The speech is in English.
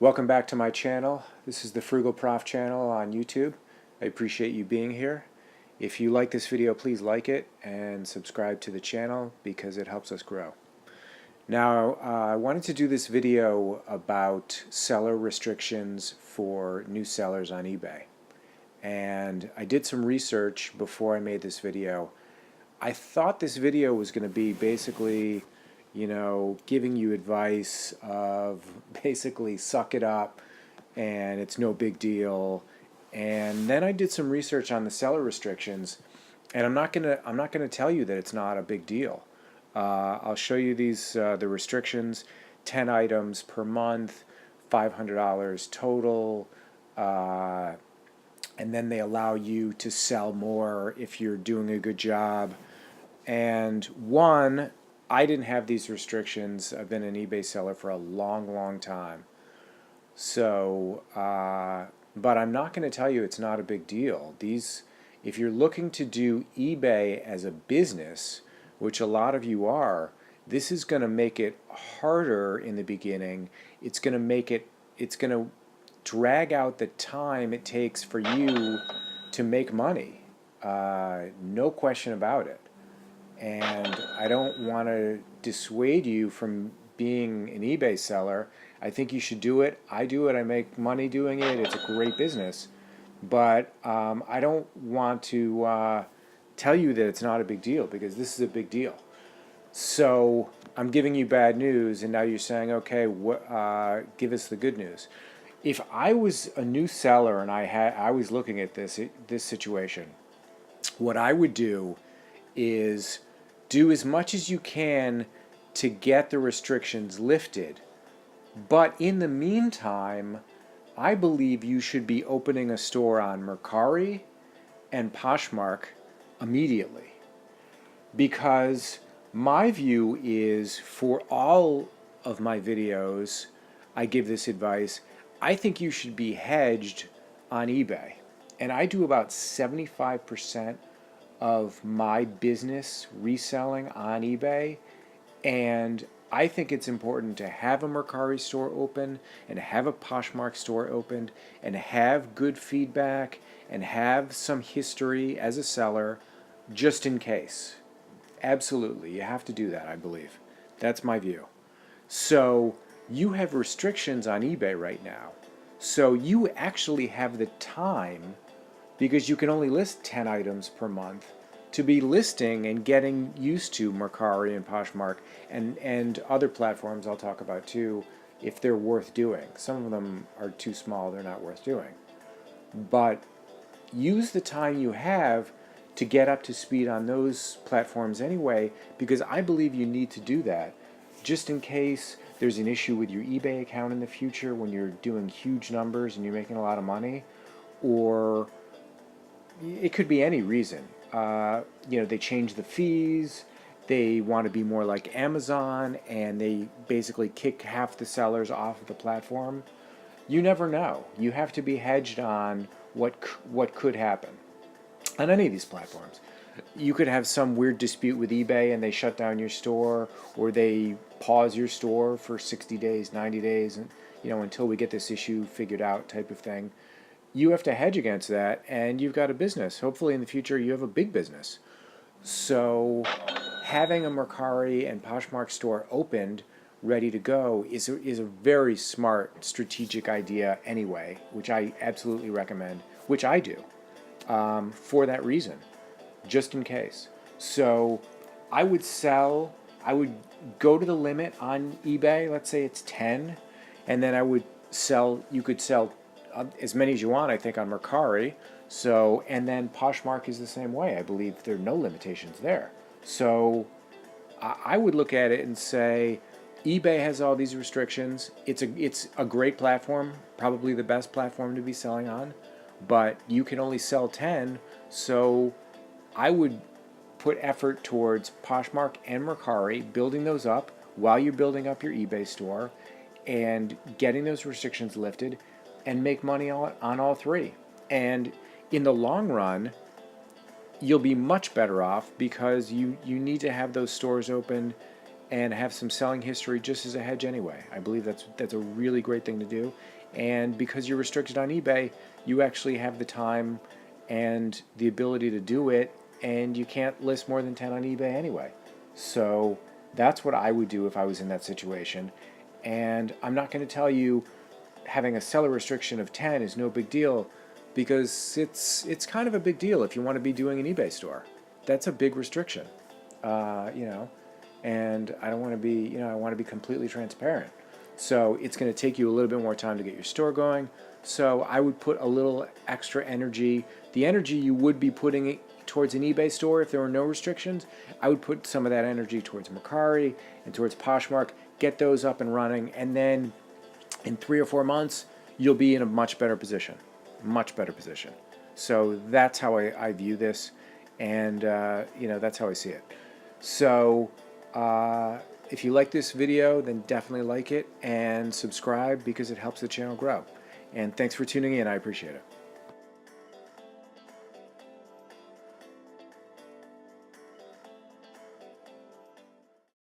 Welcome back to my channel. This is the Frugal Prof channel on YouTube. I appreciate you being here. If you like this video, please like it and subscribe to the channel because it helps us grow. Now, I wanted to do this video about seller restrictions for new sellers on eBay. And I did some research before I made this video. I thought this video was going to be basically, giving you advice of basically suck it up and it's no big deal. And then I did some research on the seller restrictions, and I'm not gonna tell you that it's not a big deal. I'll show you these the restrictions: 10 items per month, $500 total, and then they allow you to sell more if you're doing a good job. And I didn't have these restrictions. I've been an eBay seller for a long time. So, but I'm not going to tell you it's not a big deal. If you're looking to do eBay as a business, which a lot of you are, this is going to make it harder in the beginning. It's going to drag out the time it takes for you to make money. No question about it. And I don't want to dissuade you from being an eBay seller. I think you should do it. I do it. I make money doing it. It's a great business. But I don't want to tell you that it's not a big deal, because this is a big deal. So I'm giving you bad news, and now you're saying, okay, give us the good news. If I was a new seller and I was looking at this situation, what I would do is do as much as you can to get the restrictions lifted. But in the meantime, I believe you should be opening a store on Mercari and Poshmark immediately. Because my view is, for all of my videos, I give this advice. I think you should be hedged on eBay. And I do about 75% of my business reselling on eBay, and I think it's important to have a Mercari store open and have a Poshmark store opened and have good feedback and have some history as a seller, just in case. Absolutely, you have to do that, I believe. That's my view. So you have restrictions on eBay right now. So you actually have the time, because you can only list 10 items per month, to be listing and getting used to Mercari and Poshmark and other platforms I'll talk about too, if they're worth doing. Some of them are too small, they're not worth doing. But use the time you have to get up to speed on those platforms anyway, because I believe you need to do that, just in case there's an issue with your eBay account in the future when you're doing huge numbers and you're making a lot of money, or it could be any reason. They change the fees, they want to be more like Amazon, and they basically kick half the sellers off of the platform. You never know. You have to be hedged on what could happen on any of these platforms. You could have some weird dispute with eBay and they shut down your store, or they pause your store for 60 days, 90 days, and until we get this issue figured out, type of thing. You have to hedge against that, and you've got a business. Hopefully in the future you have a big business. So having a Mercari and Poshmark store opened, ready to go, is a very smart strategic idea anyway, which I absolutely recommend, which I do, for that reason, just in case. So I would go to the limit on eBay, let's say it's 10, and then you could sell as many as you want, I think, on Mercari. So, and then Poshmark is the same way. I believe there are no limitations there. So I would look at it and say, eBay has all these restrictions. It's a great platform, probably the best platform to be selling on, but you can only sell 10. So I would put effort towards Poshmark and Mercari, building those up while you're building up your eBay store and getting those restrictions lifted, and make money on all three. And in the long run, you'll be much better off, because you need to have those stores open and have some selling history just as a hedge anyway. I believe that's a really great thing to do. And because you're restricted on eBay, you actually have the time and the ability to do it, and you can't list more than 10 on eBay anyway. So that's what I would do if I was in that situation. And I'm not going to tell you having a seller restriction of 10 is no big deal, because it's kind of a big deal if you want to be doing an eBay store. That's a big restriction, you know, and I don't want to be, you know, I want to be completely transparent. So it's going to take you a little bit more time to get your store going. So I would put a little extra energy, the energy you would be putting towards an eBay store if there were no restrictions. I would put some of that energy towards Mercari and towards Poshmark, get those up and running, and then in 3 or 4 months, you'll be in a much better position. Much better position. So that's how I view this, and you know, that's how I see it. So if you like this video, then definitely like it and subscribe, because it helps the channel grow. And thanks for tuning in. I appreciate it.